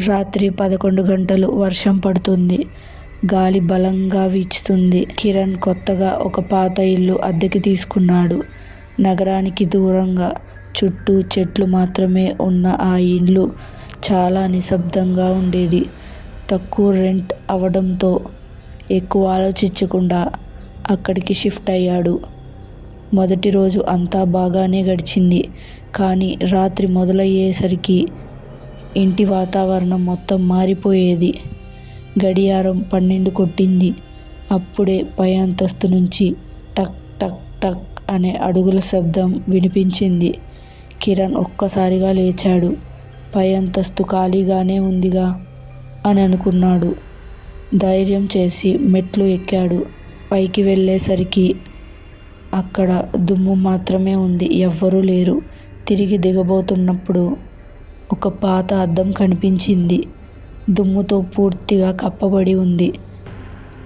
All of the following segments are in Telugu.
రాత్రి 11 గంటలు వర్షం పడుతుంది. గాలి బలంగా వీచుతుంది. కిరణ్ కొత్తగా ఒక పాత ఇల్లు అద్దెకి తీసుకున్నాడు. నగరానికి దూరంగా. చుట్టూ చెట్లు మాత్రమే ఉన్న ఆ ఇల్లు చాలా నిశ్శబ్దంగా ఉండేది. తక్కువ రెంట్ అవడంతో ఎక్కువ ఆలోచించకుండా అక్కడికి షిఫ్ట్ అయ్యాడు. మొదటి రోజు అంతా బాగానే గడిచింది. కానీ రాత్రి మొదలయ్యేసరికి ఇంటి వాతావరణం మొత్తం మారిపోయేది. గడియారం 12 కొట్టింది. అప్పుడే పై అంతస్తు నుంచి టక్ టక్ టక్ అనే అడుగుల శబ్దం వినిపించింది. కిరణ్ ఒక్కసారిగా లేచాడు. పై అంతస్తు ఖాళీగానే ఉందిగా అని అనుకున్నాడు. ధైర్యం చేసి మెట్లు ఎక్కాడు. పైకి వెళ్ళేసరికి అక్కడ దుమ్ము మాత్రమే ఉంది. ఎవ్వరూ లేరు. తిరిగి దిగబోతున్నప్పుడు ఒక పాత అద్దం కనిపించింది. దుమ్ముతో పూర్తిగా కప్పబడి ఉంది.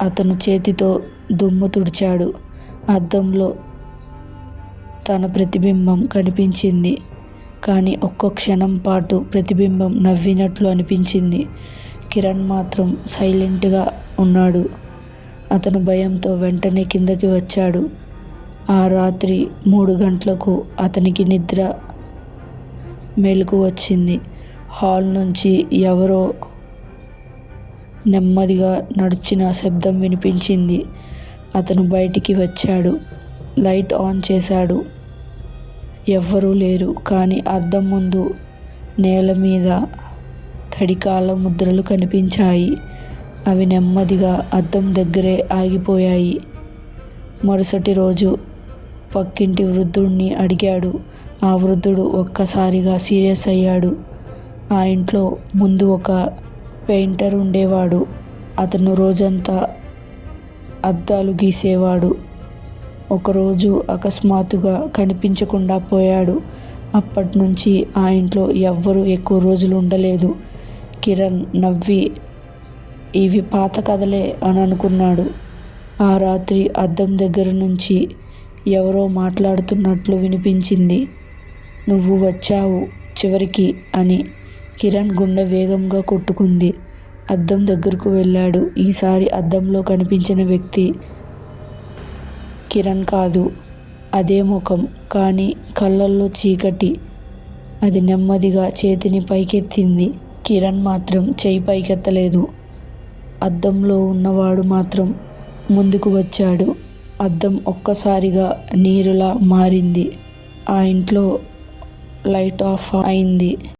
అతను చేతితో దుమ్ము తుడిచాడు. అద్దంలో తన ప్రతిబింబం కనిపించింది. కానీ ఒక్క క్షణం పాటు ప్రతిబింబం నవ్వినట్లు అనిపించింది. కిరణ్ మాత్రం సైలెంట్గా ఉన్నాడు. అతను భయంతో వెంటనే కిందకి వచ్చాడు. ఆ రాత్రి 3 గంటలకు అతనికి నిద్ర మెలకువ వచ్చింది. హాల్ నుంచి ఎవరో నెమ్మదిగా నడిచిన శబ్దం వినిపించింది. అతను బయటికి వచ్చాడు. లైట్ ఆన్ చేశాడు. ఎవ్వరూ లేరు. కానీ అద్దం ముందు నేల మీద తడి కాళ్ళ ముద్రలు కనిపించాయి. అవి నెమ్మదిగా అద్దం దగ్గరే ఆగిపోయాయి. మరుసటి రోజు పక్కింటి వృద్ధుడిని అడిగాడు. ఆ వృద్ధుడు ఒక్కసారిగా సీరియస్ అయ్యాడు. ఆ ఇంట్లో ముందు ఒక పెయింటర్ ఉండేవాడు. అతను రోజంతా అద్దాలు గీసేవాడు. ఒకరోజు అకస్మాత్తుగా కనిపించకుండా పోయాడు. అప్పట్నుంచి ఆ ఇంట్లో ఎవ్వరూ ఎక్కువ రోజులు ఉండలేదు. కిరణ్ నవ్వి ఇవి పాత కథలే అని అనుకున్నాడు. ఆ రాత్రి అద్దం దగ్గర నుంచి ఎవరో మాట్లాడుతున్నట్లు వినిపించింది. నువ్వు వచ్చావు చివరికి అని. కిరణ్ గుండె వేగంగా కొట్టుకుంది. అద్దం దగ్గరకు వెళ్ళాడు. ఈసారి అద్దంలో కనిపించిన వ్యక్తి కిరణ్ కాదు. అదే ముఖం. కానీ కళ్ళల్లో చీకటి. అది నెమ్మదిగా చేతిని పైకెత్తింది. కిరణ్ మాత్రం చెయ్యి పైకెత్తలేదు. అద్దంలో ఉన్నవాడు మాత్రం ముందుకు వచ్చాడు. అద్దం ఒక్కసారిగా నీరులా మారింది. ఆ ఇంట్లో లైట్ ఆఫ్ అయింది.